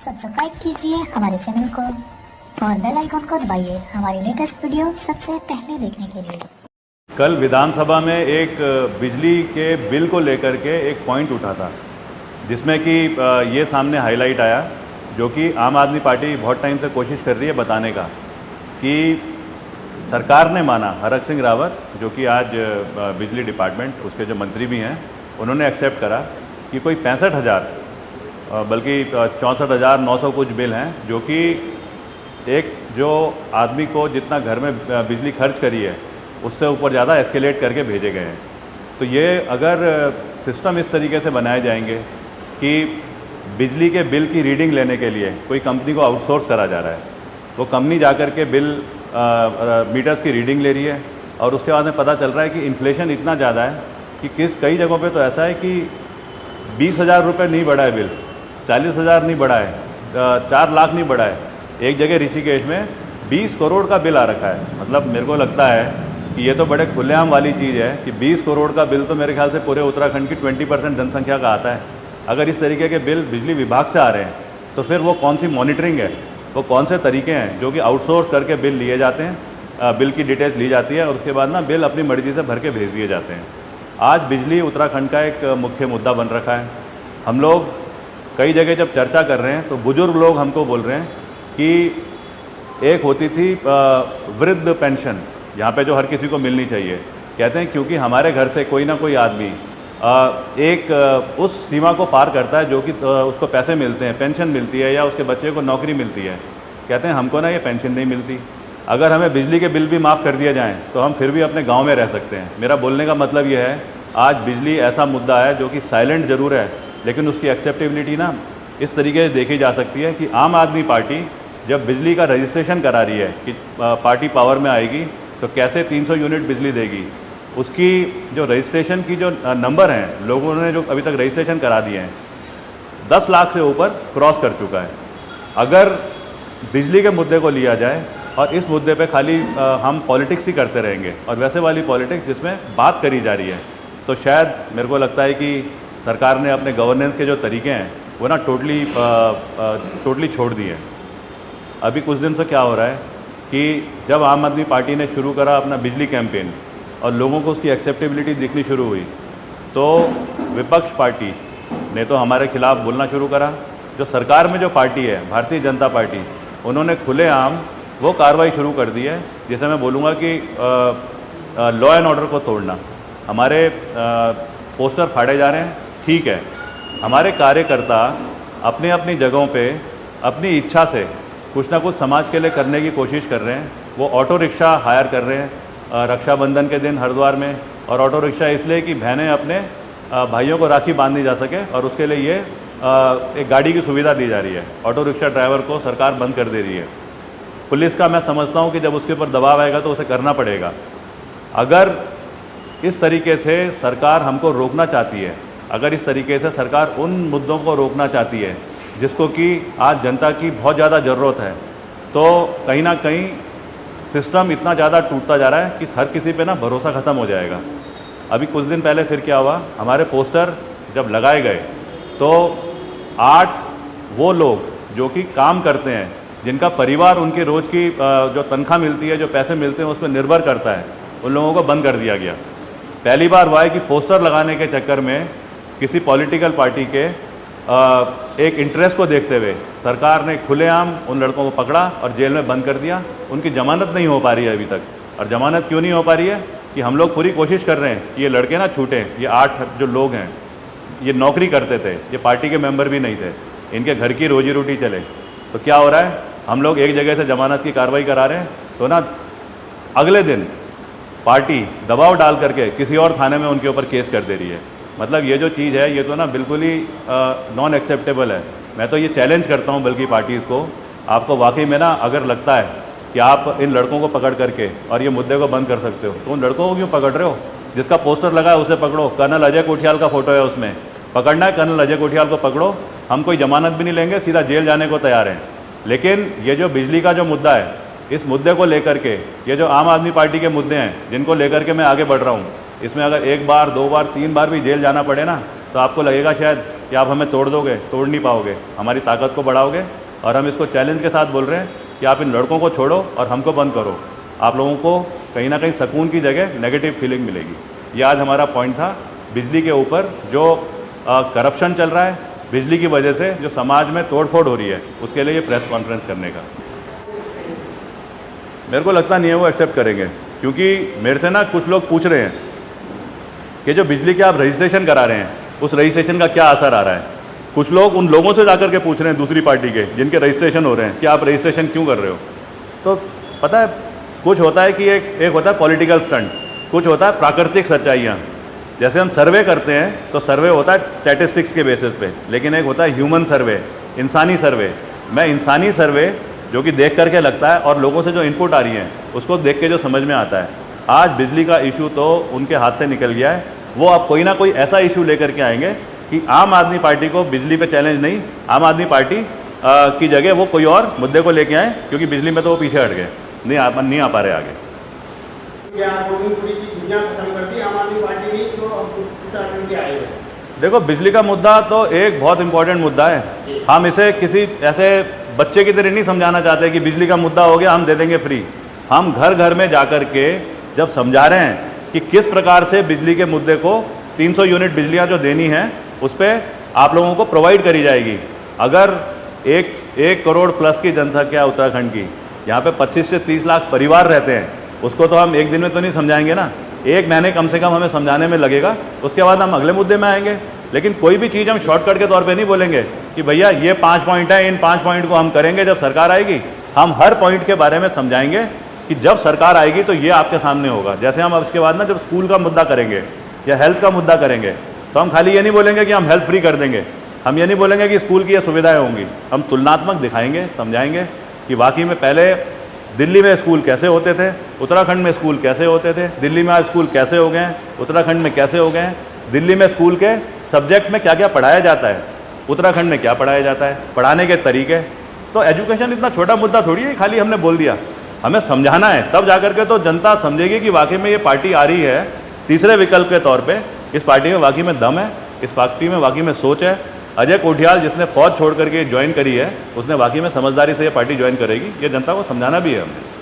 Subscribe कीजिए हमारे channel को और बेल आइकन को दबाइए हमारी लेटेस्ट वीडियो सबसे पहले देखने के लिए। कल विधानसभा में एक बिजली के बिल को लेकर के एक पॉइंट उठा था, जिसमें कि ये सामने हाईलाइट आया, जो कि आम आदमी पार्टी बहुत टाइम से कोशिश कर रही है बताने का, कि सरकार ने माना, हरक सिंह रावत जो कि आज बिजली डिपार्टमेंट उसके जो मंत्री भी हैं, उन्होंने एक्सेप्ट करा कि कोई 65,000 बल्कि 64,900 कुछ बिल हैं, जो कि एक जो आदमी को जितना घर में बिजली खर्च करी है उससे ऊपर ज़्यादा एस्केलेट करके भेजे गए हैं। तो ये अगर सिस्टम इस तरीके से बनाए जाएंगे कि बिजली के बिल की रीडिंग लेने के लिए कोई कंपनी को आउटसोर्स करा जा रहा है, वो कंपनी जा कर के बिल मीटर्स की रीडिंग ले रही है, और उसके बाद में पता चल रहा है कि इन्फ्लेशन इतना ज़्यादा है कि कई जगहों पे तो ऐसा है कि 20,000 रुपये नहीं बढ़ा है बिल, 40,000 नहीं बढ़ा है, 4 लाख नहीं बढ़ा है। एक जगह ऋषिकेश में 20 करोड़ का बिल आ रखा है। मतलब मेरे को लगता है कि ये तो बड़े खुलेआम वाली चीज़ है कि 20 करोड़ का बिल तो मेरे ख्याल से पूरे उत्तराखंड की 20% जनसंख्या का आता है। अगर इस तरीके के बिल बिजली विभाग से आ रहे हैं तो फिर वो कौन सी मॉनिटरिंग है, वो कौन से तरीके हैं जो कि आउटसोर्स करके बिल लिए जाते हैं, बिल की डिटेल्स ली जाती है और उसके बाद ना बिल अपनी मर्जी से भर के भेज दिए जाते हैं। आज बिजली उत्तराखंड का एक मुख्य मुद्दा बन रखा है। हम लोग कई जगह जब चर्चा कर रहे हैं तो बुजुर्ग लोग हमको बोल रहे हैं कि एक होती थी वृद्ध पेंशन, यहाँ पे जो हर किसी को मिलनी चाहिए। कहते हैं क्योंकि हमारे घर से कोई ना कोई आदमी उस सीमा को पार करता है जो कि उसको पैसे मिलते हैं, पेंशन मिलती है या उसके बच्चे को नौकरी मिलती है। कहते हैं हमको ना ये पेंशन नहीं मिलती, अगर हमें बिजली के बिल भी माफ़ कर दिया जाएँ तो हम फिर भी अपने गाँव में रह सकते हैं। मेरा बोलने का मतलब ये है, आज बिजली ऐसा मुद्दा है जो कि साइलेंट ज़रूर है, लेकिन उसकी एक्सेप्टेबिलिटी ना इस तरीके से देखी जा सकती है कि आम आदमी पार्टी जब बिजली का रजिस्ट्रेशन करा रही है कि पार्टी पावर में आएगी तो कैसे 300 यूनिट बिजली देगी, उसकी जो रजिस्ट्रेशन की जो नंबर हैं, लोगों ने जो अभी तक रजिस्ट्रेशन करा दिए हैं 10 लाख से ऊपर क्रॉस कर चुका है। अगर बिजली के मुद्दे को लिया जाए और इस मुद्दे पे खाली हम पॉलिटिक्स ही करते रहेंगे और वैसे वाली पॉलिटिक्स जिसमें बात करी जा रही है, तो शायद मेरे को लगता है कि सरकार ने अपने गवर्नेंस के जो तरीके हैं वो ना टोटली छोड़ दिए हैं। अभी कुछ दिन से क्या हो रहा है कि जब आम आदमी पार्टी ने शुरू करा अपना बिजली कैंपेन और लोगों को उसकी एक्सेप्टेबिलिटी दिखनी शुरू हुई, तो विपक्ष पार्टी ने तो हमारे खिलाफ बोलना शुरू करा। जो सरकार में जो पार्टी है, भारतीय जनता पार्टी, उन्होंने खुलेआम वो कार्रवाई शुरू कर दी है जिसे मैं बोलूँगा कि लॉ एंड ऑर्डर को तोड़ना। हमारे पोस्टर फाड़े जा रहे हैं, ठीक है, हमारे कार्यकर्ता अपनी अपनी जगहों पे अपनी इच्छा से कुछ ना कुछ समाज के लिए करने की कोशिश कर रहे हैं। वो ऑटो रिक्शा हायर कर रहे हैं रक्षाबंधन के दिन हरिद्वार में, और ऑटो रिक्शा इसलिए कि बहनें अपने भाइयों को राखी बांध नहीं जा सके, और उसके लिए ये एक गाड़ी की सुविधा दी जा रही है। ऑटो रिक्शा ड्राइवर को सरकार बंद कर दे रही है। पुलिस का मैं समझता हूँ कि जब उसके ऊपर दबाव आएगा तो उसे करना पड़ेगा। अगर इस तरीके से सरकार हमको रोकना चाहती है, अगर इस तरीके से सरकार उन मुद्दों को रोकना चाहती है जिसको कि आज जनता की बहुत ज़्यादा ज़रूरत है, तो कहीं ना कहीं सिस्टम इतना ज़्यादा टूटता जा रहा है कि हर किसी पे ना भरोसा ख़त्म हो जाएगा। अभी कुछ दिन पहले फिर क्या हुआ, हमारे पोस्टर जब लगाए गए तो 8 वो लोग जो कि काम करते हैं, जिनका परिवार उनकी रोज़ की जो तनख्वाह मिलती है, जो पैसे मिलते हैं, उस पर निर्भर करता है, उन लोगों को बंद कर दिया गया। पहली बार हुआ है कि पोस्टर लगाने के चक्कर में किसी पॉलिटिकल पार्टी के एक इंटरेस्ट को देखते हुए सरकार ने खुलेआम उन लड़कों को पकड़ा और जेल में बंद कर दिया। उनकी जमानत नहीं हो पा रही है अभी तक। और जमानत क्यों नहीं हो पा रही है कि हम लोग पूरी कोशिश कर रहे हैं कि ये लड़के ना छूटें। ये 8 जो लोग हैं, ये नौकरी करते थे, ये पार्टी के मेंबर भी नहीं थे, इनके घर की रोजी रोटी चले। तो क्या हो रहा है, हम लोग एक जगह से जमानत की कार्रवाई करा रहे हैं तो ना अगले दिन पार्टी दबाव डाल करके किसी और थाने में उनके ऊपर केस कर दे रही है। मतलब ये जो चीज़ है ये तो ना बिल्कुल ही नॉन एक्सेप्टेबल है। मैं तो ये चैलेंज करता हूँ बल्कि पार्टीज़ को, आपको वाकई में ना अगर लगता है कि आप इन लड़कों को पकड़ करके और ये मुद्दे को बंद कर सकते हो, तो उन लड़कों को क्यों पकड़ रहे हो? जिसका पोस्टर लगा है उसे पकड़ो। कर्नल अजय कोठियाल का फोटो है उसमें, पकड़ना है कर्नल अजय कोठियाल को पकड़ो। हम कोई जमानत भी नहीं लेंगे, सीधा जेल जाने को तैयार हैं। लेकिन ये जो बिजली का जो मुद्दा है, इस मुद्दे को लेकर के, ये जो आम आदमी पार्टी के मुद्दे हैं जिनको लेकर के मैं आगे बढ़ रहा हूँ, इसमें अगर 1 बार 2 बार 3 बार भी जेल जाना पड़े ना, तो आपको लगेगा शायद कि आप हमें तोड़ दोगे, तोड़ नहीं पाओगे, हमारी ताकत को बढ़ाओगे। और हम इसको चैलेंज के साथ बोल रहे हैं कि आप इन लड़कों को छोड़ो और हमको बंद करो। आप लोगों को कहीं ना कहीं सुकून की जगह नेगेटिव फीलिंग मिलेगी। ये आज हमारा पॉइंट था। बिजली के ऊपर जो करप्शन चल रहा है, बिजली की वजह से जो समाज में तोड़फोड़ हो रही है, उसके लिए ये प्रेस कॉन्फ्रेंस करने का। मेरे को लगता नहीं है वो एक्सेप्ट करेंगे, क्योंकि मेरे से ना कुछ लोग पूछ रहे हैं कि जो बिजली के आप रजिस्ट्रेशन करा रहे हैं, उस रजिस्ट्रेशन का क्या असर आ रहा है। कुछ लोग उन लोगों से जाकर के पूछ रहे हैं दूसरी पार्टी के जिनके रजिस्ट्रेशन हो रहे हैं कि आप रजिस्ट्रेशन क्यों कर रहे हो। तो पता है, कुछ होता है कि एक होता है पॉलिटिकल स्टंट, कुछ होता है प्राकृतिक सच्चाइयाँ। जैसे हम सर्वे करते हैं तो सर्वे होता है स्टैटिस्टिक्स के बेसिस पे, लेकिन एक होता है ह्यूमन सर्वे, इंसानी सर्वे। मैं इंसानी सर्वे जो कि देख करके लगता है और लोगों से जो इनपुट आ रही है उसको देख के जो समझ में आता है। आज बिजली का इशू तो उनके हाथ से निकल गया है। वो अब कोई ना कोई ऐसा इशू लेकर के आएंगे कि आम आदमी पार्टी को बिजली पे चैलेंज नहीं, आम आदमी पार्टी की जगह वो कोई और मुद्दे को लेके आए, क्योंकि बिजली में तो वो पीछे हट गए, नहीं आ पा रहे आगे। खत्म कर दी आम आदमी पार्टी ने, तो उत्तराखंड के आए हुए। देखो, बिजली का मुद्दा तो एक बहुत इंपॉर्टेंट मुद्दा है। हम इसे किसी ऐसे बच्चे की तरह नहीं समझाना चाहते कि बिजली का मुद्दा हो गया हम दे देंगे फ्री। हम घर घर में जाकर के जब समझा रहे हैं कि किस प्रकार से बिजली के मुद्दे को 300 यूनिट बिजलियाँ जो देनी है उस पर आप लोगों को प्रोवाइड करी जाएगी। अगर एक करोड़ प्लस की जनसंख्या उत्तराखंड की, यहाँ पे 25 से 30 लाख परिवार रहते हैं, उसको तो हम एक दिन में तो नहीं समझाएंगे ना, एक महीने कम से कम हमें समझाने में लगेगा। उसके बाद हम अगले मुद्दे में आएंगे। लेकिन कोई भी चीज़ हम शॉर्टकट के तौर पे नहीं बोलेंगे कि भैया ये 5 पॉइंट है, इन 5 पॉइंट को हम करेंगे जब सरकार आएगी। हम हर पॉइंट के बारे में समझाएंगे कि जब सरकार आएगी तो ये आपके सामने होगा। जैसे हम अब इसके बाद ना जब स्कूल का मुद्दा करेंगे या हेल्थ का मुद्दा करेंगे, तो हम खाली ये नहीं बोलेंगे कि हम हेल्थ फ्री कर देंगे, हम ये नहीं बोलेंगे कि स्कूल की ये सुविधाएँ होंगी। हम तुलनात्मक दिखाएंगे, समझाएंगे कि वाकई में पहले दिल्ली में स्कूल कैसे होते थे, उत्तराखंड में स्कूल कैसे होते थे, दिल्ली में आज स्कूल कैसे हो गए हैं, उत्तराखंड में कैसे हो गए हैं, दिल्ली में स्कूल के सब्जेक्ट में क्या क्या पढ़ाया जाता है, उत्तराखंड में क्या पढ़ाया जाता है, पढ़ाने के तरीके। तो एजुकेशन इतना छोटा मुद्दा थोड़ी है, खाली हमने बोल दिया। हमें समझाना है, तब जाकर के तो जनता समझेगी कि वाकई में ये पार्टी आ रही है तीसरे विकल्प के तौर पे। इस पार्टी में वाकई में दम है, इस पार्टी में वाकई में सोच है। अजय कोठियाल जिसने फौज छोड़ करके ज्वाइन करी है, उसने वाकई में समझदारी से ये पार्टी ज्वाइन करेगी। ये जनता को समझाना भी है हमने।